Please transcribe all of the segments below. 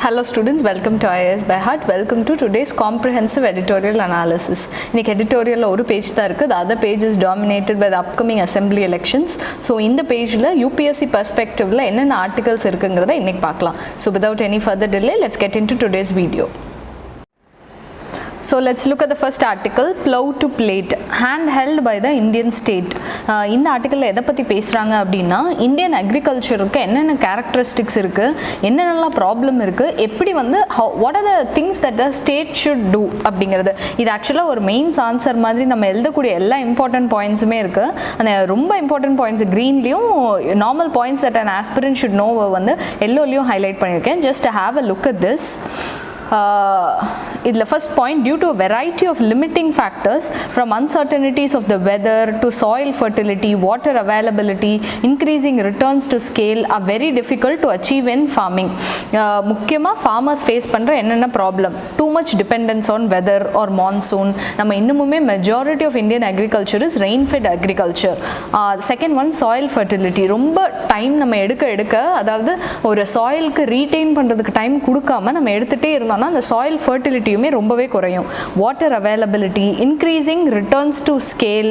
Hello students, welcome to IASBYHEART. Welcome to today's comprehensive editorial analysis. இன்னைக்கு editorial ஒரு page தான் இருக்குது. The other page is dominated by the upcoming assembly elections. So இந்த பேஜில் UPSC perspectiveல என்னென்ன articles இருக்குங்கிறத இன்னைக்கு பார்க்கலாம். So without any further delay, let's get into today's video. So let's look at the first article, plow to plate, handheld by the Indian state. இந்த ஆர்டிக்கலில் எதை பற்றி பேசுகிறாங்க அப்படின்னா இந்தியன் அக்ரிகல்ச்சருக்கு என்னென்ன கேரக்டரிஸ்டிக்ஸ் இருக்குது, என்னென்னலாம் ப்ராப்ளம் இருக்குது, எப்படி வந்து what are the things that the state should do அப்படிங்கிறது. இது ஆக்சுவலாக ஒரு மெயின்ஸ் ஆன்சர் மாதிரி நம்ம எழுதக்கூடிய எல்லா இம்பார்ட்டன்ட் பாயிண்ட்ஸுமே இருக்குது. அந்த ரொம்ப இம்பார்ட்டன்ட் பாயிண்ட்ஸ் க்ரீன்லேயும் normal points that an aspirant should know வந்து எல்லோலையும் ஹைலைட் பண்ணியிருக்கேன். Just have a look at this. The first point, due to a variety of limiting factors from uncertainties of the weather to soil fertility, water availability, increasing returns to scale are very difficult to achieve in farming. முக்கியமா farmers face பண்ற என்னென்ன problem? Too much dependence on weather or monsoon. நம்ம இன்னுமுமே majority of Indian agriculture is rain fed agriculture. Second one, soil fertility. ரொம்ப time நம்ம எடுக்க அதாவது ஒரு சாயிலுக்கு retain பண்றதுக்கு டைம் கொடுக்காம நம்ம எடுத்துட்டே இருந்தோம் அந்த soil fertilityயுமே ரொம்பவே குறையும். Water availability, increasing returns to scale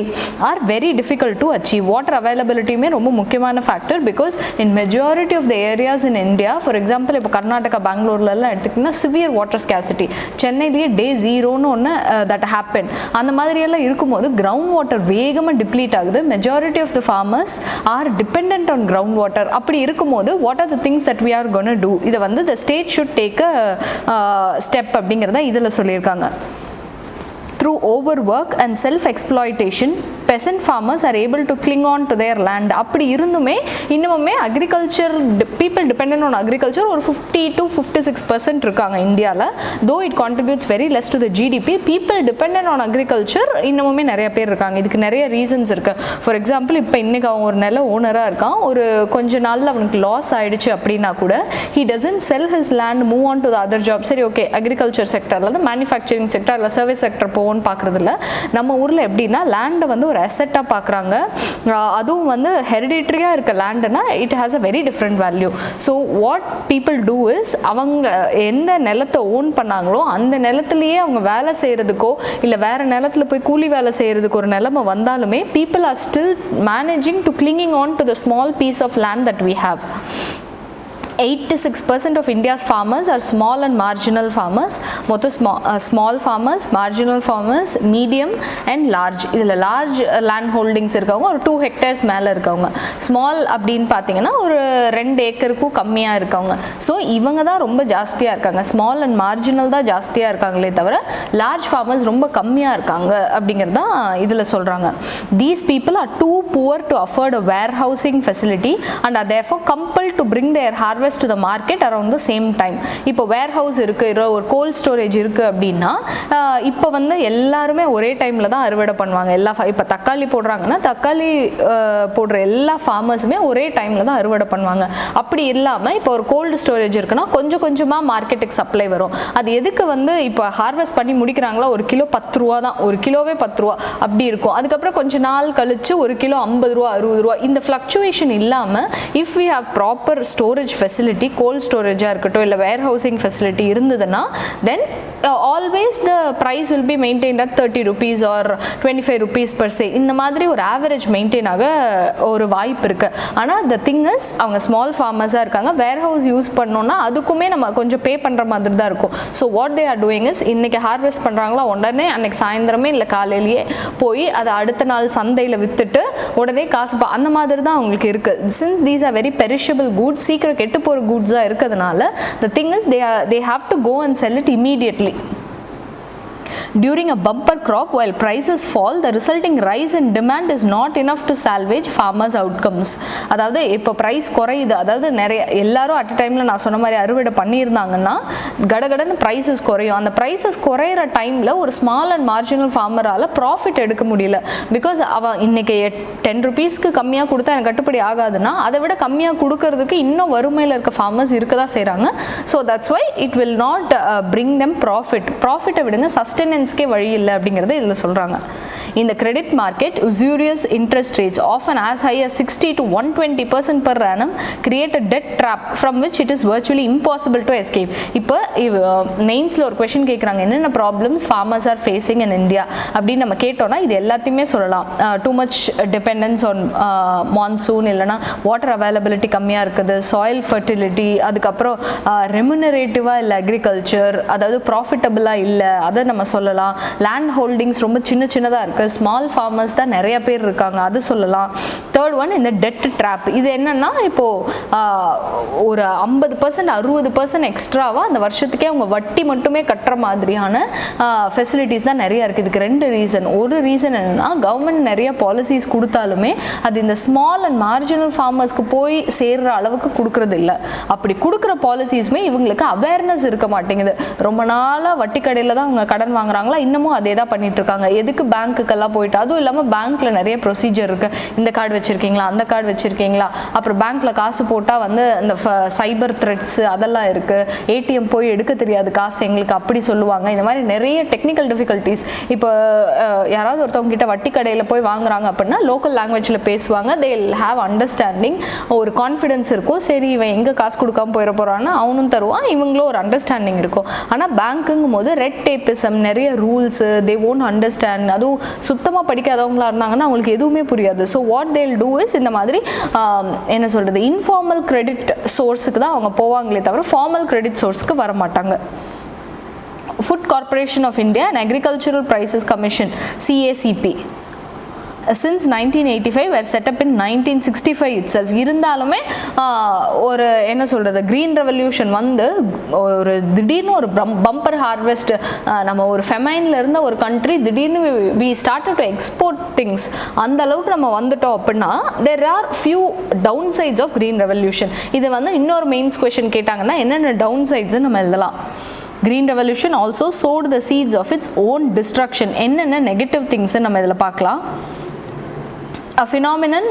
are very difficult to achieve. Water availabilityயுமே ரொம்ப முக்கியமான factor because in majority of the areas in India, for example இப்போ கர்நாடகா பெங்களூர்ல எல்லாம் எடுத்துக்கிட்டா severe water scarcity. சென்னையிலேயே day 0ன்னு ஒன்று that happened. அந்த மாதிரி எல்லாம் இருக்கும்போது ground water வேகமாக deplete ஆகுது. Majority of the farmers are dependent on ground water. அப்படி இருக்கும்போது what are the things that we are going to do? இதை வந்து the state should take a step அப்படிங்கிறத இதில் சொல்லியிருக்காங்க. Through overwork and self-exploitation, peasant farmers are able to cling on to their land. அப்படி இருந்துமே இன்னுமே agriculture people dependent on agriculture ஒரு 50 to 56% இருக்காங்க இந்தியாவில். Though it contributes very less to the GDP, people dependent on agriculture இன்னுமே நிறைய பேர் இருக்காங்க. இதுக்கு நிறைய ரீசன்ஸ் இருக்கு. ஃபார் எக்ஸாம்பிள் இப்போ இன்னைக்கு அவன் ஒரு நல்ல ஓனராக இருக்கான், ஒரு கொஞ்ச நாளில் அவனுக்கு லாஸ் ஆயிடுச்சு அப்படின்னா கூட he doesn't sell his land, move on to the other job. சரி ஓகே அக்ரிகல்ச்சர் செக்டர்ல இருந்து மேனுஃபேக்சரிங் செக்டர் இல்லை சர்வீஸ் செக்டர் போவோன்னு பார்க்குறது இல்லை. நம்ம ஊரில் எப்படின்னா லேண்டை வந்து ஒரு அசெட்டாக பார்க்குறாங்க. அதுவும் வந்து ஹெரிடிட்ரியாக இருக்க லேண்டுனா it has a very different value. So what people do is அவங்க எந்த நிலத்தை ஓன் பண்ணாங்களோ அந்த நிலத்துலேயே அவங்க வேலை செய்கிறதுக்கோ இல்லை வேறு நிலத்தில் போய் கூலி வேலை செய்கிறதுக்கு ஒரு நிலைமை வந்தாலுமே people are still managing to clinging on to the small piece of land that we have. 86% of India's farmers are small and marginal farmers. மொத்தம் small farmers, marginal farmers, medium and large. இதில் large land holdings இருக்கவங்க ஒரு 2 hectares மேலே இருக்கவங்க. Small அப்படின்னு பார்த்தீங்கன்னா ஒரு 2 ஏக்கருக்கும் கம்மியாக இருக்கவங்க. ஸோ இவங்க தான் ரொம்ப ஜாஸ்தியாக இருக்காங்க. ஸ்மால் அண்ட் மார்ஜினல் தான் ஜாஸ்தியாக இருக்காங்களே தவிர லார்ஜ் farmers ரொம்ப கம்மியாக இருக்காங்க அப்படிங்கிறது தான் இதில் சொல்கிறாங்க. These people are too poor to afford a warehousing facility and are therefore compelled to bring their harvest to the market around the same time. இப்போ warehouse இருக்கு, ஒரு கோல்ட் ஸ்டோரேஜ் இருக்கு அப்படின்னா இப்போ வந்து எல்லாருமே ஒரே டைம்ல தான் அறுவடை பண்ணுவாங்க. எல்லா இப்போ தக்காளி போடுறாங்கன்னா தக்காளி போடுற எல்லா ஃபார்மர்ஸுமே ஒரே டைம்ல தான் அறுவடை பண்ணுவாங்க. அப்படி இல்லாமல் இப்போ ஒரு கோல்டு ஸ்டோரேஜ் இருக்குன்னா கொஞ்சம் கொஞ்சமாக மார்க்கெட்டுக்கு சப்ளை வரும். அது எதுக்கு வந்து இப்போ ஹார்வெஸ்ட் பண்ணி முடிக்கிறாங்களா ஒரு கிலோ 10 ரூபா தான், ஒரு கிலோவே 10 ரூபா அப்படி இருக்கும். அதுக்கப்புறம் கொஞ்ச நாள் கழிச்சு ஒரு கிலோ 50 ரூபா 60 ரூபா. இந்த ஃப்ளக்சுவேஷன் இல்லாமல் if we have proper storage facility, cold ஸ்டோரேஜாக இருக்கட்டும் இல்லை வேர் ஹவுசிங் ஃபெசிலிட்டி இருந்ததுன்னா then always the price will be maintained at 30 rupees or 25 rupees per se. இந்த மாதிரி ஒரு ஆவரேஜ் மெயின்டைன் ஆக ஒரு வாய்ப்பு இருக்குது. ஆனால் த திங் இஸ் அவங்க ஸ்மால் ஃபார்மர்ஸாக இருக்காங்க. வேர் ஹவுஸ் யூஸ் பண்ணோன்னா அதுக்குமே நம்ம கொஞ்சம் பே பண்ணுற மாதிரி தான் இருக்கும். So what they are doing is இன்னைக்கு ஹார்வெஸ்ட் பண்ணுறாங்களா உடனே அன்னைக்கு சாயந்தரமே இல்லை காலையிலேயே போய் அதை அடுத்த நாள் சந்தையில் விற்றுட்டு உடனே காசு அந்த மாதிரி தான் அவங்களுக்கு இருக்குது. Since these are very perishable goods, சீக்கிரம் கெட்டு போகிற கூட்ஸாக இருக்கிறதுனால the thing is they have to go and sell it immediately. During a bumper crop, while prices fall, the resulting rise in demand is not enough to salvage farmers' outcomes. அதாவது இப்போ price குறையுது, அதாவது நிறைய எல்லாரும் at டைமில் நான் சொன்ன மாதிரி அறுவடை பண்ணியிருந்தாங்கன்னா கடகடன்னு ப்ரைஸஸ் குறையும். அந்த ப்ரைஸஸ் குறையிற டைமில் ஒரு ஸ்மால் அண்ட் மார்ஜினல் ஃபார்மரால் ப்ராஃபிட் எடுக்க முடியல. பிகாஸ் அவன் இன்னைக்கு 10 rupeesக்கு கம்மியாக கொடுத்தா எனக்கு கட்டுப்படி ஆகாதுன்னா அதை விட கம்மியாக கொடுக்கறதுக்கு இன்னும் வறுமையில் இருக்க ஃபார்மர்ஸ் இருக்க தான் செய்கிறாங்க. So that's why it will not bring them ப்ராஃபிட்டை விடுங்க சஸ்டைனபிள் மெயின்டெனன்ஸ்க்கே வழி இல்லை அப்படிங்கிறத இதில் சொல்கிறாங்க. In the credit market, usurious interest rates often as high as 60 to 120% per annum create a debt trap from which it is virtually impossible to escape. இப்போ மெயின்ஸில் ஒரு question கேட்குறாங்க, என்னென்ன problems farmers are facing in India அப்படின்னு நம்ம கேட்டோம்னா இது எல்லாத்தையுமே சொல்லலாம். Too much dependence on monsoon, இல்லைனா வாட்டர் அவைலபிலிட்டி கம்மியாக இருக்குது, சாயில் ஃபர்டிலிட்டி, அதுக்கப்புறம் ரெமுனரேட்டிவாக இல்லை அக்ரிகல்ச்சர், அதாவது ப்ராஃபிட்டபிளாக இல்லை, அதை நம்ம சொல்லலாம். லேண்ட் ஹோல்டிங்ஸ் ரொம்ப சின்னதாக இருக்குது, ஸ்மால் ஃபார்மர்ஸ் தான் நிறைய பேர் இருக்காங்க, அது சொல்லலாம். தேர்ட் ஒன் இந்த டெட் ட்ராப். இது என்னன்னா இப்போது ஒரு 50% 60% எக்ஸ்ட்ராவாக அந்த வருஷத்துக்கே அவங்க வட்டி மட்டுமே கட்டுற மாதிரியான ஃபெசிலிட்டிஸ் தான் நிறையா இருக்குது. இதுக்கு ரெண்டு ரீசன். ஒரு ரீசன் என்னென்னா கவர்மெண்ட் நிறைய பாலிசிஸ் கொடுத்தாலுமே அது இந்த ஸ்மால் அண்ட் மார்ஜினல் ஃபார்மர்ஸ்க்கு போய் சேர்கிற அளவுக்கு கொடுக்குறது இல்லை. அப்படி கொடுக்குற பாலிசிஸுமே இவங்களுக்கு அவேர்னஸ் இருக்க மாட்டேங்குது. ரொம்ப நாளாக வட்டி கடையில் தான் அவங்க கடன் வாங்குறாங்களா, இன்னமும் அதே தான் பண்ணிட்டு இருக்காங்க. எதுக்கு பேங்க்குக்கெல்லாம் போயிட்டு, அதுவும் இல்லாமல் பேங்க்ல நிறைய ப்ரொசீஜர் இருக்கு. இந்த கார்டு வச்சிருக்கீங்களா, அந்த கார்டு வச்சிருக்கீங்களா, அப்புறம் பேங்க்ல காசு போட்டால் வந்து இந்த சைபர் த்ரெட்ஸ் அதெல்லாம் இருக்கு, ஏடிஎம் போய் எடுக்க தெரியாது காசு எங்களுக்கு அப்படி சொல்லுவாங்க. இந்த மாதிரி நிறைய டெக்னிக்கல் டிஃபிகல்ட்டிஸ். இப்போ யாராவது ஒருத்தவங்க கிட்ட வட்டி கடையில் போய் வாங்குறாங்க அப்படின்னா லோக்கல் லாங்குவேஜில் பேசுவாங்க. தே வில் ஹேவ் அண்டர்ஸ்டாண்டிங், ஒரு கான்ஃபிடென்ஸ் இருக்கும். சரி இவன் எங்கே காசு கொடுக்காம போயிட போகிறான்னா அவனும் தருவான், இவங்களும் ஒரு அண்டர்ஸ்டாண்டிங் இருக்கும். ஆனால் பேங்க்குங்கும் போது ரெட் டேப்பிசம், நிறைய ரூல்ஸு, தே ஓன்ட் அண்டர்ஸ்டாண்ட். அதுவும் சுத்தமாக படிக்காதவங்களா இருந்தாங்கன்னா அவங்களுக்கு எதுவுமே புரியாது. ஸோ வாட் தேல் டூ இஸ் இந்த மாதிரி என்ன சொல்கிறது, இன்ஃபார்மல் கிரெடிட் சோர்ஸுக்கு தான் அவங்க போவாங்களே தவிர ஃபார்மல் கிரெடிட் சோர்ஸுக்கு வர மாட்டாங்க. Food Corporation of India and Agricultural Prices Commission CACP since 1985 were set up in 1965 itself. இருந்தாலுமே ஒரு என்ன சொல்கிறது, க்ரீன் ரெவல்யூஷன் வந்து ஒரு திடீர்னு ஒரு பம்பர் ஹார்வெஸ்ட், நம்ம ஒரு ஃபெமைனில் இருந்த ஒரு கண்ட்ரி திடீர்னு we started to export things, அந்த அளவுக்கு நம்ம வந்துட்டோம் அப்படின்னா there are few downsides of green revolution. இது வந்து இன்னொரு மெயின்ஸ் கொஷின் கேட்டாங்கன்னா என்னென்ன டவுன்சைட்ஸ் நம்ம எழுதலாம். Green Revolution also sowed the seeds of its own destruction. என்னென்ன நெகட்டிவ் திங்ஸ் நம்ம இதில் பார்க்கலாம். A phenomenon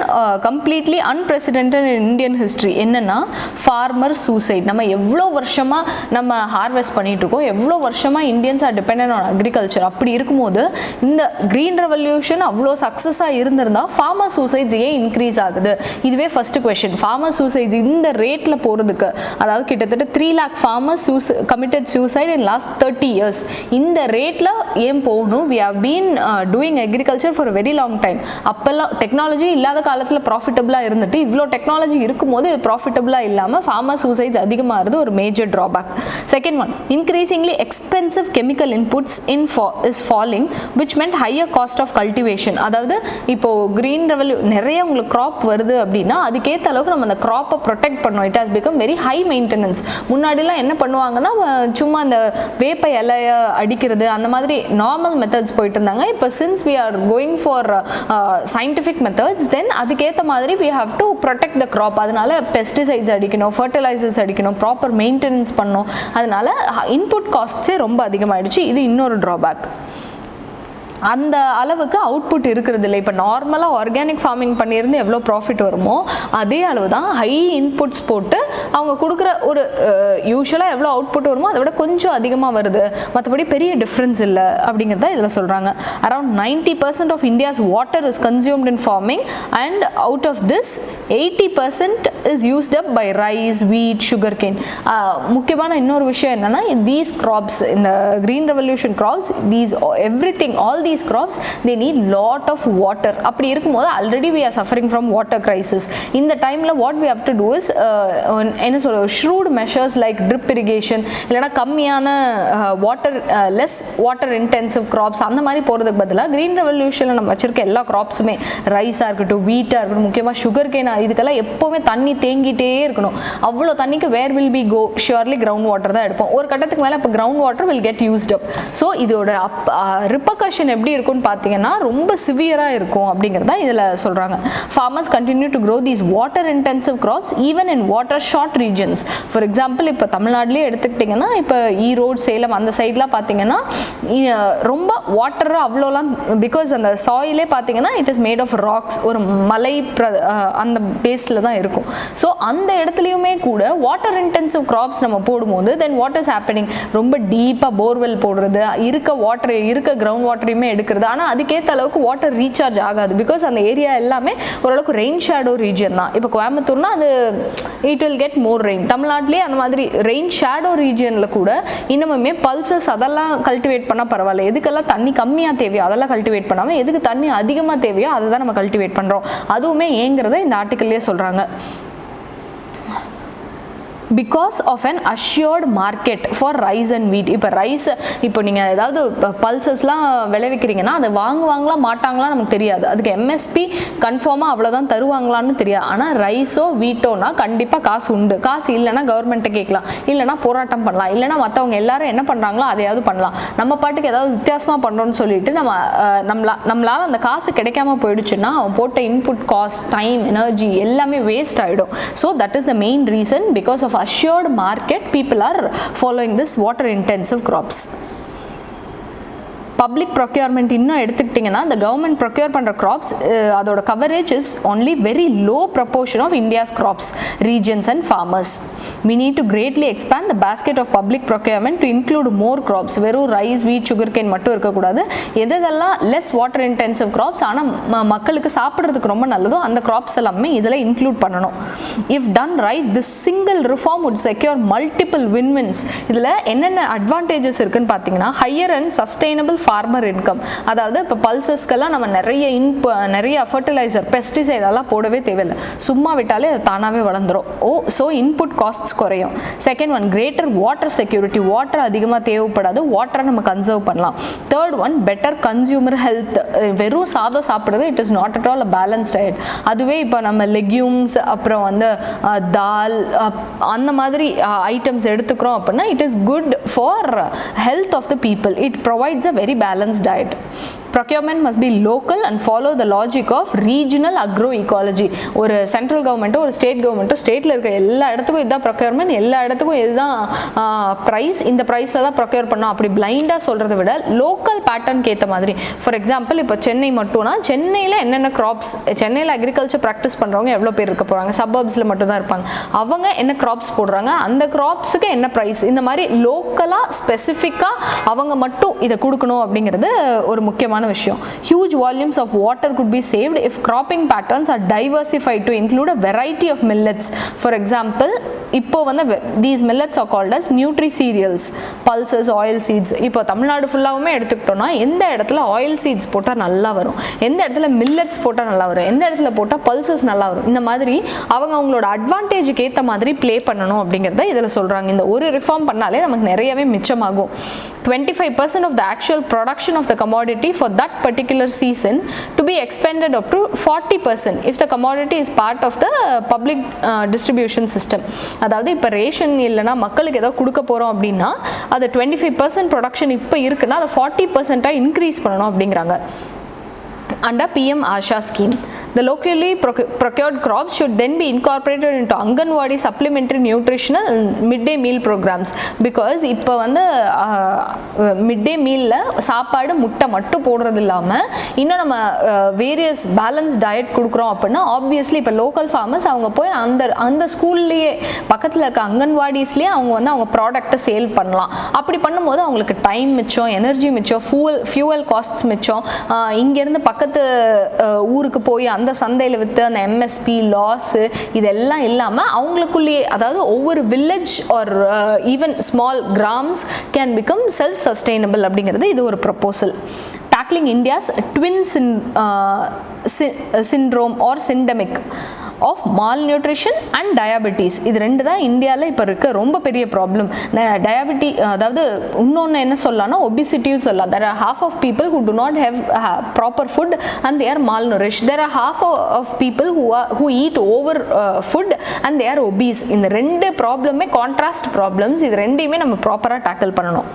completely unprecedented in Indian history. என்னன்னா farmer suicide. நம்ம எவ்வளோ வருஷமாக நம்ம ஹார்வெஸ்ட் பண்ணிட்டு இருக்கோம், எவ்வளோ வருஷமாக Indians are dependent on agriculture. அப்படி இருக்கும்போது இந்த க்ரீன் ரெவல்யூஷன் அவ்வளோ சக்ஸஸாக இருந்திருந்தால் ஃபார்மர் சூசைட்ஸ் ஏன் இன்க்ரீஸ் ஆகுது? இதுவே ஃபர்ஸ்ட் கொஸ்டின். ஃபார்மர் சூசைட்ஸ் இந்த ரேட்டில் போகிறதுக்கு, அதாவது கிட்டத்தட்ட 3 lakh farmers committed suicide in last 30 years. இந்த ரேட்டில் ஏன் போகணும்? We have been doing agriculture for a very long time. அப்போல்லாம் டெக்னாலஜி இல்லாத காலத்தில் ப்ராஃபிட்டபிளாக இருந்துட்டு இவ்வளோ டெக்னாலஜி இருக்கும்போது ப்ராஃபிட்டபிளாக இல்லாமல் ஃபார்மர் சூசைட்ஸ் அதிகமாகிறது ஒரு major drawback. Second one, increasingly expensive chemical inputs is falling which meant higher cost of cultivation. அதாவது இப்போது க்ரீன் நிறைய உங்களுக்கு க்ராப் வருது அப்படின்னா அதுக்கேற்ற அளவுக்கு நம்ம அந்த க்ராப்பை ப்ரொடெக்ட் பண்ணோம். It has become very high maintenance. முன்னாடிலாம் என்ன பண்ணுவாங்கன்னா சும்மா அந்த வேப்ப இலைய அடிக்கிறது அந்த மாதிரி நார்மல் மெத்தட்ஸ் போயிட்டு இருந்தாங்க. இப்போ since we are going for scientific methods, then அதுக்கேற்ற மாதிரி we have to protect the crop. அதனால pesticides அடிக்கணும், fertilizers அடிக்கணும், ப்ராப்பர் மெயின்டெனன்ஸ் பண்ணணும். அதனால இன்புட் காஸ்ட்ஸே ரொம்ப அதிகமாகிடுச்சு. இது இன்னொரு ட்ராபேக். அந்த அளவுக்கு அவுட்புட் இருக்கிறது இல்லை. இப்போ நார்மலாக ஆர்கானிக் ஃபார்மிங் பண்ணியிருந்து எவ்வளோ ப்ராஃபிட் வருமோ அதே அளவு தான் ஹை இன்புட்ஸ் போட்டு அவங்க கொடுக்குற ஒரு யூஸ்வலாக எவ்வளோ அவுட்புட் வருமோ அதை விட கொஞ்சம் அதிகமாக வருது, மற்றபடி பெரிய டிஃப்ரென்ஸ் இல்லை அப்படிங்கிறத இதில் சொல்கிறாங்க. Around 90% of India's water is consumed in farming and out of this 80% is used up by rice, wheat, sugarcane. முக்கியமான இன்னொரு விஷயம் என்னென்னா தீஸ் கிராப்ஸ், இந்த green revolution crops, everything, all these crops they need lot of water. அப்படி இருக்கும்போது already we are suffering from water crisis. இந்த டைம்ல what we have to do is என்ன சொல்ற shrewd measures like drip irrigation, இல்லனா கம்மியான water less water intensive crops அந்த மாதிரி போறதுக்கு பதிலா கிரீன் ரெவல்யூஷன்ல நம்ம வச்சிருக்க எல்லா கிராப்ஸுமே, ரைஸா இருக்கட்டும், வீட்டா இருக்கட்டும், முக்கியமா சுகர் கேன், இதுக்கெல்லாம் எப்பவுமே தண்ணி தேங்கிட்டே இருக்கணும். அவ்வளோ தண்ணிக்கு where will we go? surely ground water தான் எடுப்போம். ஒரு கட்டத்துக்கு மேல அப்ப ground water will get used up. so இதோட repercussion எப்படி இருக்கும்னு பார்த்தீங்கன்னா ரொம்ப சிவியராக இருக்கும் அப்படிங்கிறத இதில் சொல்கிறாங்க. farmers continue to grow these water intensive crops even in water short regions. for example இப்போ தமிழ்நாட்டிலே எடுத்துக்கிட்டிங்கன்னா இப்போ ஈரோடு சேலம் அந்த சைட்லாம் பார்த்தீங்கன்னா ரொம்ப வாட்டர் அவ்வளோலாம், பிகாஸ் அந்த சாயிலே பார்த்தீங்கன்னா it is made of rocks, ஒரு மலை அந்த பேஸில் தான் இருக்கும். ஸோ அந்த இடத்துலையுமே கூட வாட்டர் இன்டென்சிவ் கிராப்ஸ் நம்ம போடும்போது தென் வாட் இஸ் ஹேப்பனிங், ரொம்ப டீப்பாக போர்வெல் போடுறது, இருக்க கிரவுண்ட் வாட்டரையுமே எடுக்கிறது. ஆனால் அதுக்கேற்ற அளவுக்கு வாட்டர் ரீசார்ஜ் ஆகாது, பிகாஸ் அந்த ஏரியா எல்லாமே ஓரளவுக்கு ரெயின் ஷேடோ ரீஜன் தான். இப்போ கோயம்புத்தூர்னா அது it will get more rain. தமிழ்நாட்டிலே அந்த மாதிரி ரெயின் ஷேடோ ரீஜனில் கூட இன்னமுமே பல்சஸ் அதெல்லாம் கல்டிவேட் பண்ணால் பரவாயில்ல. எதுக்கெல்லாம் தண்ணி கம்மியாக தேவையோ அதெல்லாம் கல்டிவேட் பண்ணாமல் எதுக்கு தண்ணி அதிகமாக தேவையோ அதை தான் நம்ம கல்டிவேட் பண்ணுறோம். அதுவுமே ஏங்கிறத இந்த ஆர்டிக்கல்லே சொல்கிறாங்க. Because of an assured market for rice and wheat. இப்போ ரைஸ் இப்போ நீங்கள் ஏதாவது பல்சஸ்லாம் விளைவிக்கிறீங்கன்னா அதை வாங்குவாங்களா மாட்டாங்களா நமக்கு தெரியாது, அதுக்கு எம்எஸ்பி கன்ஃபார்மாக அவ்வளோதான் தருவாங்களான்னு தெரியாது. ஆனால் ரைஸோ வீட்டோனா கண்டிப்பாக காசு உண்டு. காசு இல்லைனா கவர்மெண்ட்டை கேட்கலாம், இல்லைனா போராட்டம் பண்ணலாம், இல்லைனா மற்றவங்க எல்லாரும் என்ன பண்ணுறாங்களோ அதையாவது பண்ணலாம். நம்ம பாட்டுக்கு ஏதாவது வித்தியாசமாக பண்ணுறோன்னு சொல்லிட்டு நம்மளால் அந்த காசு கிடைக்காம போயிடுச்சுன்னா அவன் போட்ட இன்புட் காஸ்ட், டைம், எனர்ஜி எல்லாமே வேஸ்ட் ஆகிடும். So that is the main reason. Because of assured market, people are following this water intensive crops. Public procurement இன்னும் எடுத்துக்கிட்டிங்கன்னா the government procure பண்ணுற crops அதோட coverage is only very low proportion of India's crops, regions and farmers. We need to greatly expand the basket of public procurement to include more crops. வெறும் rice, வீட், sugarcane மட்டும் இருக்கக்கூடாது. எதெல்லாம் less water intensive graphs ஆனால் மக்களுக்கு சாப்பிட்றதுக்கு ரொம்ப நல்லதோ அந்த கிராப்ஸ் எல்லாமே இதில் இன்க்ளூட் பண்ணணும். If done right this single reform would secure multiple win-wins. இதில் என்னென்ன அட்வான்டேஜஸ் இருக்குன்னு பார்த்தீங்கன்னா higher and sustainable farmer income. அதாவது இப்போ பல்சஸ்க்கெல்லாம் நம்ம நிறைய ஃபர்டிலைசர், பெஸ்டிசைட் எல்லாம் போடவே தேவையில்லை, சும்மா விட்டாலே அது தானாகவே வளர்ந்துடும். ஸோ இன்புட் காஸ்ட்ஸ் குறையும். Second one, greater water security. Water அதிகமாக தேவைப்படாது, வாட்டரை நம்ம கன்சர்வ் பண்ணலாம். Third one, better consumer health. வெறும் சாதம் சாப்பிட்றது it is not at all a balance diet. அதுவே இப்போ நம்ம லெக்யூம்ஸ் அப்புறம் வந்து தால் அந்த மாதிரி ஐட்டம்ஸ் எடுத்துக்கிறோம் அப்படின்னா it is good for health of the people. It provides a very balanced diet. Procurement must be local and follow the logic of regional agroecology. ஒரு சென்ட்ரல் கவர்மெண்ட்டோ ஒரு ஸ்டேட் கவர்மெண்ட்டோ ஸ்டேட்டில் இருக்க எல்லா இடத்துக்கும் இதுதான் ப்ரொக்யூர்மெண்ட், எல்லா இடத்துக்கும் இதுதான் ப்ரைஸ், இந்த ப்ரைஸில் தான் ப்ரொக்யூர் பண்ணோம் அப்படி பிளைண்டாக சொல்கிறத விட லோக்கல் பேட்டர்னுக்கு ஏற்ற மாதிரி. ஃபார் எக்ஸாம்பிள் இப்போ சென்னை மட்டும்னா சென்னையில் என்னென்ன கிராப்ஸ், சென்னையில் அக்ரிகல்ச்சர் ப்ராக்டிஸ் பண்ணுறவங்க எவ்வளோ பேர் இருக்க போகிறாங்க, சபர்ப்ஸில் மட்டும் தான் இருப்பாங்க, அவங்க என்ன கிராப்ஸ் போடுறாங்க, அந்த கிராப்ஸுக்கு என்ன ப்ரைஸ், இந்த மாதிரி லோக்கலாக ஸ்பெசிஃபிக்காக அவங்க மட்டும் இதை கொடுக்கணும் அப்படிங்கிறது ஒரு முக்கியமான விஷயம். Huge volumes of water could be saved if cropping patterns are diversified to include a variety of millets. For example, இப்போ வந்து these millets are called as Nutri cereals, pulses, oil seeds. இப்போ தமிழ்நாடு ஃபுல்லாவுமே எடுத்துக்கிட்டோம்னா எந்த இடத்துல ஆயில் சீட்ஸ் போட்டால் நல்லா வரும், எந்த இடத்துல மில்லட்ஸ் போட்டால் நல்லா வரும், எந்த இடத்துல போட்டால் பல்சஸ் நல்லா வரும், இந்த மாதிரி அவங்களோட அட்வான்டேஜுக்கு ஏற்ற மாதிரி ப்ளே பண்ணணும் அப்படிங்கிறத இதில் சொல்கிறாங்க. இந்த ஒரு ரிஃபார்ம் பண்ணாலே நமக்கு நிறையவே மிச்சமாகும். 25% of the actual production of the commodity for that particular season to be expended up to 40% if the commodity is part of the public distribution system. அதாவது இப்போ ரேஷன் இல்லைனா மக்களுக்கு ஏதோ கொடுக்க போகிறோம் அப்படின்னா அது 25% ப்ரொடக்ஷன் இப்போ இருக்குன்னா அதை 40% இன்க்ரீஸ் பண்ணணும் அப்படிங்கிறாங்க. Under PM Asha scheme, the locally procured crops should then be incorporated into Anganwadi supplementary nutritional midday meal programs. Because இப்போ வந்து midday mealல சாப்பாடு முட்டை மட்டும் போடுறது இல்லாமல் இன்னும் நம்ம வேரியஸ் பேலன்ஸ் டயட் கொடுக்குறோம் அப்படின்னா ஆப்வியஸ்லி இப்போ லோக்கல் ஃபார்மர்ஸ் அவங்க போய் அந்த ஸ்கூல்லையே பக்கத்தில் இருக்க அங்கன்வாடிஸ்லேயே அவங்க வந்து அவங்க ப்ராடக்ட்டை சேல் பண்ணலாம். அப்படி பண்ணும்போது அவங்களுக்கு டைம் மிச்சம், எனர்ஜி மிச்சம், ஃபியூவல் காஸ்ட்ஸ் மிச்சம். இங்கேருந்து பக்கத்து ஊருக்கு போய் அந்த சந்தையில் விற்று அந்த எம்எஸ்பி லாஸு இதெல்லாம் இல்லாமல் அவங்களுக்குள்ளேயே, அதாவது ஒவ்வொரு village R even small grams can become self sustainable அப்படிங்கிறது இது ஒரு proposal. Tackling India's twin syndrome or syndemic of malnutrition and diabetes. இது ரெண்டு தான் இந்தியாவில் இப்போ இருக்க ரொம்ப பெரிய ப்ராப்ளம். அதாவது இன்னொன்று என்ன சொல்லலாம்னா ஒபிசிட்டியும் சொல்லலாம். there are half of people who do not have proper food and they are malnourished. there are half of people who eat over food and they are obese. இந்த ரெண்டு ப்ராப்ளமே கான்ட்ராஸ்ட் ப்ராப்ளம்ஸ். இது ரெண்டையுமே நம்ம ப்ராப்பராக டேக்கிள் பண்ணணும்.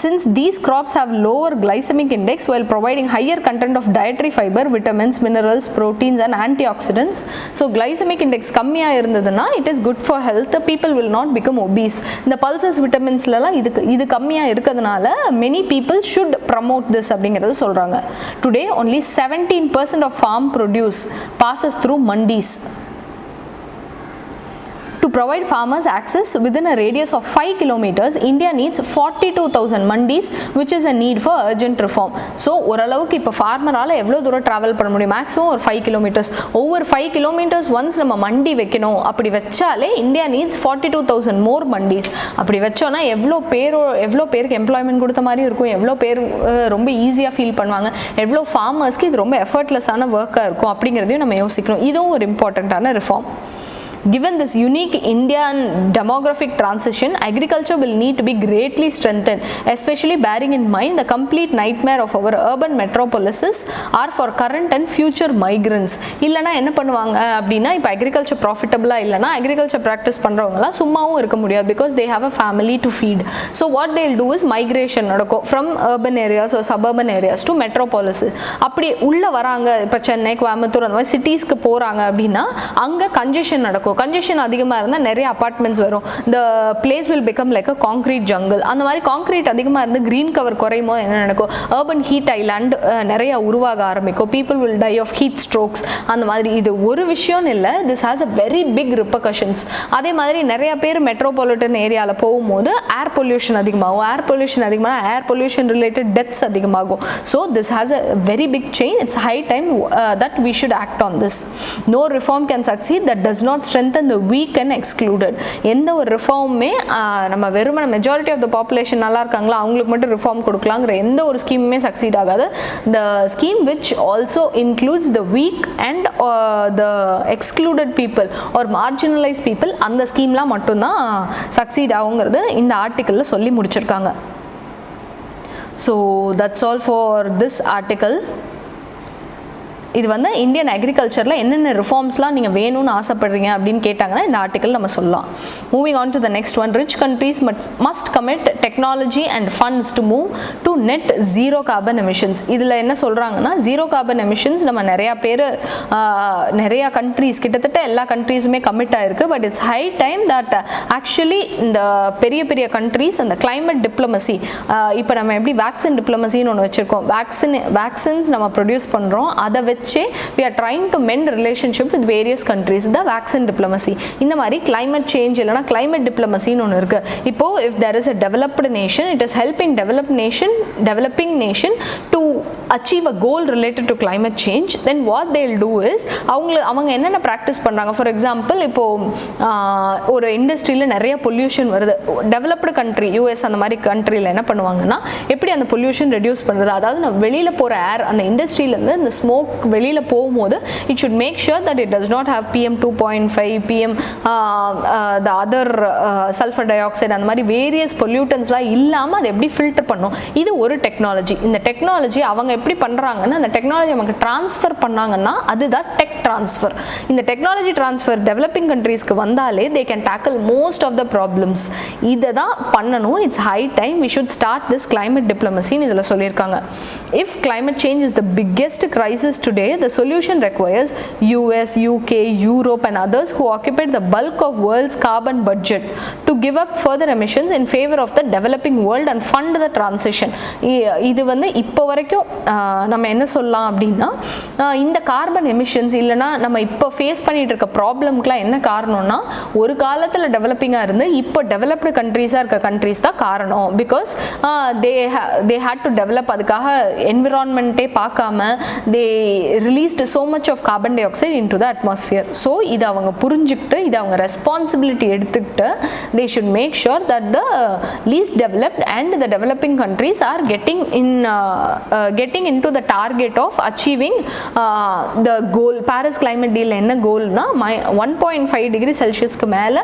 since these crops have lower glycemic index while providing higher content of dietary fiber, vitamins, minerals, proteins and antioxidants. So glycemic index கம்மியா இருந்ததுன்னா it is good for health. People will not become obese. இந்த pulses vitaminsலலாம் இது கம்மியா இருக்கிறதுனால many people should promote this அப்படிங்கறது சொல்றாங்க. Today only 17% of farm produce passes through mandis. To provide farmers access within a radius of 5 kilometers, India needs 42,000 mandis, which is a need for urgent reform. So, ஓரளவுக்கு இப்போ ஃபார்மரால் எவ்வளோ தூரம் travel பண்ண முடியும்? Maximum ஒரு 5 kilometers. ஒவ்வொரு 5 kilometers once நம்ம மண்டி வைக்கணும். அப்படி வச்சாலே இந்தியா நீட்ஸ் 42,000 மோர் மண்டிஸ். அப்படி வச்சோன்னா எவ்வளோ பேருக்கு எம்ப்ளாய்மெண்ட் கொடுத்த மாதிரி இருக்கும், எவ்வளோ பேர் ரொம்ப ஈஸியாக ஃபீல் பண்ணுவாங்க, எவ்வளோ ஃபார்மர்ஸ்க்கு இது ரொம்ப எஃபர்ட்லெஸ்ஸான ஒர்க்காக இருக்கும் அப்படிங்கிறதையும் நம்ம யோசிக்கணும். இதுவும் ஒரு இம்பார்ட்டண்ட்டான reform. Given this unique Indian demographic transition, agriculture will need to be greatly strengthened, especially bearing in mind the complete nightmare of our urban metropolises are for current and future migrants. இல்லனா என்ன பண்ணுவாங்க அப்படினா இப்போ agriculture profitable இல்லனா agriculture practice பண்றவங்கலாம் சும்மாவும் இருக்க முடியாது because they have a family to feed. So what they'll do is migration நடக்கும் from urban areas or suburban areas to metropolises. அப்படி உள்ள வராங்க, இப்போ சென்னை, கோயம்புத்தூர் அந்த மாதிரி சிட்டிஸ்க்கு போறாங்க அப்படினா அங்க congestion நடக்கும். congestion அதிகமாக இருந்தால் நிறைய அப்பார்ட்மெண்ட்ஸ் வரும். the place will become like a concrete jungle. அந்த மாதிரி கான்க்ரீட் அதிகமாக இருந்து green cover குறையும் போது என்ன நடக்கும்? urban heat island நிறைய உருவாக ஆரம்பிக்கும். people will die of heat strokes. அந்த மாதிரி இது ஒரு விஷயம் இல்லை, this has a very big repercussions. அதே மாதிரி நிறைய பேர் மெட்ரோபாலிட்டன் ஏரியாவில் போகும்போது ஏர் பொல்யூஷன் அதிகமாகும். ஏர் பொல்யூஷன் அதிகமாக ஏர் பொல்யூஷன் ரிலேட்டட் டெத்ஸ் அதிகமாகும். So this has a very big change. It's high time that we should act on this. No reform can succeed that does not strengthen the weak and excluded. எந்த ஒரு ரிஃபார்முமே நம்ம வெறுமன majority of the population நல்லா இருக்காங்களா அவங்களுக்கு மட்டும் reform கொடுக்கலாங்கிற எந்த ஒரு ஸ்கீமுமே சக்சீட் ஆகாது. த scheme which also includes the week and the excluded people are marginalise people, அந்த ஸ்கீம்லாம் மட்டும்தான் சக்சீட் ஆகுங்கிறது இந்த ஆர்டிக்கலில் சொல்லி முடிச்சிருக்காங்க. So that's all for this article. இது வந்து இந்தியன் அக்ரிகல்ச்சரில் என்னென்ன ரிஃபார்ம்ஸ்லாம் நீங்கள் வேணும்னு ஆசைப்படுறீங்க அப்படின்னு கேட்டாங்கன்னா இந்த ஆர்டிக்கல் நம்ம சொல்லலாம். Moving on to the next one. Rich countries must commit technology and funds to move to net zero carbon emissions. இதில் என்ன சொல்கிறாங்கன்னா ஜீரோ கார்பன் எமிஷன்ஸ் நம்ம நிறையா கண்ட்ரீஸ், கிட்டத்தட்ட எல்லா கண்ட்ரீஸுமே கமிட் ஆகிருக்கு. But it's high time that actually இந்த பெரிய பெரிய கண்ட்ரீஸ் அந்த கிளைமேட் டிப்ளமசி, இப்போ நம்ம எப்படி வேக்சின் டிப்ளமசின்னு ஒன்று வச்சுருக்கோம், வேக்சின்ஸ் நம்ம ப்ரொடியூஸ் பண்ணுறோம், அதை வச்சு we are trying to mend relationship with various countries. the vaccine diplomacy. இந்த மாதிரி climate change இல்லனா climate diplomacy ன்னு ஒன்று இருக்கு. இப்போ if there is a developed nation, it is helping developing nation to achieve a goal related to climate change. Then what they'll do is அவங்க என்னென்ன practice பண்ணுறாங்க. ஃபார் எக்ஸாம்பிள் இப்போ ஒரு இண்டஸ்ட்ரியில் நிறைய பொல்யூஷன் வருது. டெவலப்டு கண்ட்ரி யூஎஸ் அந்த மாதிரி கண்ட்ரியில் என்ன பண்ணுவாங்கன்னா எப்படி அந்த பொல்யூஷன் ரெடியூஸ் பண்ணுறது, அதாவது நம்ம வெளியில் போகிற ஏர் அந்த இண்டஸ்ட்ரியிலேருந்து இந்த ஸ்மோக் வெளியில் போகும்போது it should make sure that it does not have PM 2.5, PM the other sulfur dioxide அந்த மாதிரி வேரியஸ் பொல்யூட்டன்ஸ்லாம் இல்லாமல் அதை எப்படி ஃபில்டர் பண்ணும். இது ஒரு டெக்னாலஜி. இந்த டெக்னாலஜி அவங்க எப்படி பண்ணுறாங்கன்னா அந்த டெக்னாலஜி நமக்கு ட்ரான்ஸ்ஃபர் பண்ணாங்கன்னா அதுதான் டெக் ட்ரான்ஸ்ஃபர். இந்த டெக்னாலஜி ட்ரான்ஸ்ஃபர் டெவலப்பிங் கண்ட்ரீஸ்க்கு வந்தாலே they can tackle most of the problems. இதை தான் பண்ணணும். It's high time we should start this climate diplomacy ன்னு இதில் சொல்லியிருக்காங்க. If climate change is the biggest crisis today, the solution requires US, UK, Europe and others who occupy the bulk of world's carbon budget to give up further emissions in favor of the developing world and fund the transition. இது வந்து இப்போ வரைக்கும் நம்ம என்ன சொல்லலாம் அப்படின்னா இந்த carbon emissions இல்லைனா நம்ம இப்போ ஃபேஸ் பண்ணிட்டு இருக்க ப்ராப்ளம்க்குலாம் என்ன காரணம்னா ஒரு காலத்தில் டெவலப்பிங்காக இருந்து இப்போ டெவலப்டு கண்ட்ரீஸாக இருக்க கண்ட்ரீஸ் தான் காரணம். Because they had to develop, அதுக்காக என்விரான்மெண்ட்டே பார்க்காம they released so much of carbon dioxide into the atmosphere. So இதை அவங்க புரிஞ்சுக்கிட்டு இதை அவங்க ரெஸ்பான்சிபிலிட்டி எடுத்துக்கிட்டு they should make sure that the least developed and the developing countries are getting into the target of achieving the goal. Paris climate deal என்ன கோல்னா 1.5 degree Celsiusக்கு மேலே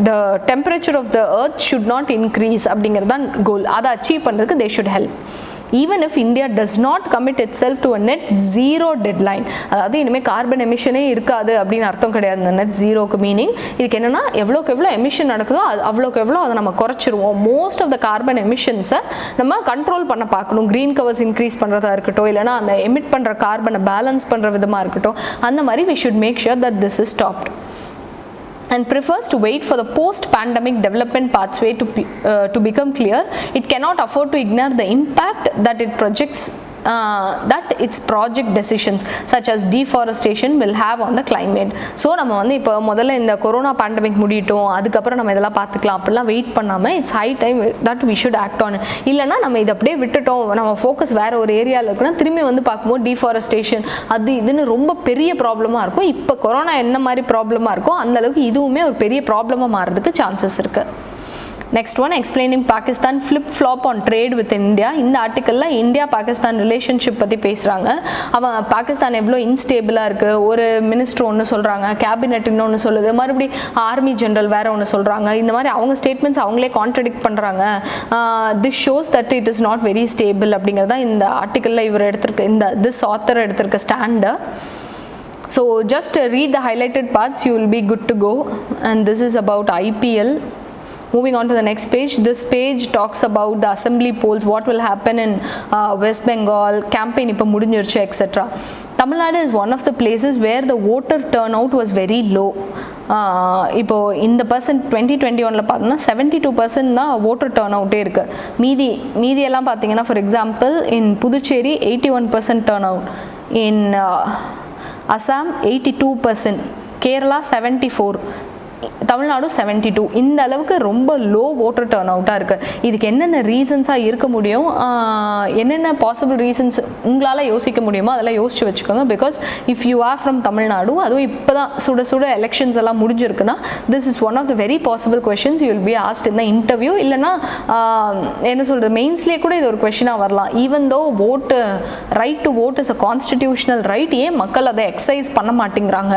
the temperature of the earth should not increase அப்படிங்கிறது தான் கோல். அதை achieve பண்ணுறதுக்கு they should help. even if India does not commit itself to a net zero deadline. அதாவது இனிமேல் carbon எமிஷனே இருக்காது அப்படின்னு அர்த்தம் கிடையாது இந்த நெட் ஜீரோக்கு மீனிங். இதுக்கு என்னென்னா எவ்வளோக்கு எவ்வளோ எமிஷன் நடக்குதோ அவ்வளோக்கு எவ்வளோ அதை நம்ம குறைச்சிருவோம். மோஸ்ட் ஆஃப் த கார்பன் எமிஷன்ஸை நம்ம கண்ட்ரோல் பண்ண பார்க்கணும். க்ரீன் கவர்ஸ் இன்க்ரீஸ் பண்ணுறதா இருக்கட்டும், இல்லைனா அந்த எமிட் பண்ணுற கார்பனை பேலன்ஸ் பண்ணுற விதமாக இருக்கட்டும், அந்த மாதிரி we should make sure that this is stopped. And prefers to wait for the post-pandemic development pathway to become clear. It cannot afford to ignore the impact that it projects that its project decisions such as deforestation will have on the climate. So நம்ம வந்து இப்போ முதல்ல இந்த corona pandemic முடியட்டும், அதுக்கப்புறம் நம்ம இதெல்லாம் பார்த்துக்கலாம் அப்படிலாம் வெயிட் பண்ணாமல் it's high time that we should act on. இல்லைனா நம்ம இதை அப்படியே விட்டுட்டோம், நம்ம ஃபோக்கஸ் வேறு ஒரு ஏரியாவில் இருக்குன்னா திரும்பி வந்து பார்க்கும்போது டிஃபாரஸ்டேஷன் அது இதுன்னு ரொம்ப பெரிய ப்ராப்ளமாக இருக்கும். இப்போ கொரோனா என்ன மாதிரி ப்ராப்ளமாக இருக்கோ அந்தளவுக்கு இதுவுமே ஒரு பெரிய ப்ராப்ளமாக மாறதுக்கு சான்சஸ் இருக்குது. Next one, explaining Pakistan flip-flop on trade with India. இந்த ஆர்டிக்கலில் இந்தியா பாகிஸ்தான் ரிலேஷன்ஷிப் பற்றி பேசுகிறாங்க. அவன் பாகிஸ்தான் எவ்வளோ இன்ஸ்டேபிளாக இருக்குது, ஒரு மினிஸ்டர் ஒன்று சொல்கிறாங்க, கேபினெட் இன்னொன்று சொல்லுது, மறுபடி ஆர்மி ஜெனரல் வேறு ஒன்று சொல்கிறாங்க. இந்த மாதிரி அவங்க ஸ்டேட்மெண்ட்ஸ் அவங்களே கான்ட்ரடிக்ட் பண்ணுறாங்க. This shows that it is not very stable அப்படிங்கிறது தான் இந்த ஆர்டிக்கலில் இவர் எடுத்திருக்க திஸ் ஆத்தர் எடுத்திருக்க stand. So just read the highlighted parts, you will be good to go. And this is about IPL. Moving on to the next page, this page talks about the assembly polls, what will happen in West Bengal, campaign இப்போ முடிஞ்சிருச்சு etc. Tamil Nadu is one of the places where the voter turnout was very low. இப்போ இந்த percent 2021 பார்த்தோம்னா 72% தான் voter turn அவுட்டே இருக்குது. மீதி எல்லாம் பார்த்தீங்கன்னா for example in Puducherry 81% turn out, in Assam 82%, Kerala 74, Tamil Nadu 72. இந்த அளவுக்கு ரொம்ப லோ ஓட்டர் டர்ன் அவுட்டாக இருக்குது. இதுக்கு என்னென்ன ரீசன்ஸாக இருக்க முடியும், என்னென்ன பாசிபிள் ரீசன்ஸ் உங்களால் யோசிக்க முடியுமோ அதெல்லாம் யோசிச்சு வச்சுக்கோங்க. Because if you are from Tamil Nadu, அதுவும் இப்போ தான் சுட எலெக்ஷன்ஸ் எல்லாம் முடிஞ்சிருக்குன்னா this is one of the very possible questions you will be asked in the interview. இல்லைனா என்ன சொல்கிறது, மெயின்ஸ்லேயே கூட இது ஒரு கொஷினாக வரலாம். Even though vote right to vote is a constitutional right, ஏன் மக்கள் அதை எக்ஸசைஸ் பண்ண மாட்டேங்கிறாங்க,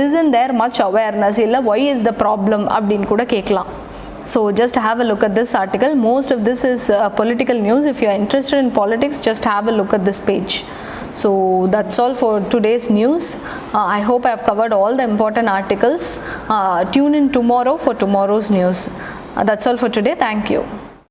isn't there much awareness, இல்லை why is the problem அப்படின்னு கூட கேட்கலாம். So just have a look at this article. Most of this is political news. If you are interested in politics, just have a look at this page. So that's all for today's news. I hope I have covered all the important articles. Tune in tomorrow for tomorrow's news. That's all for today. Thank you.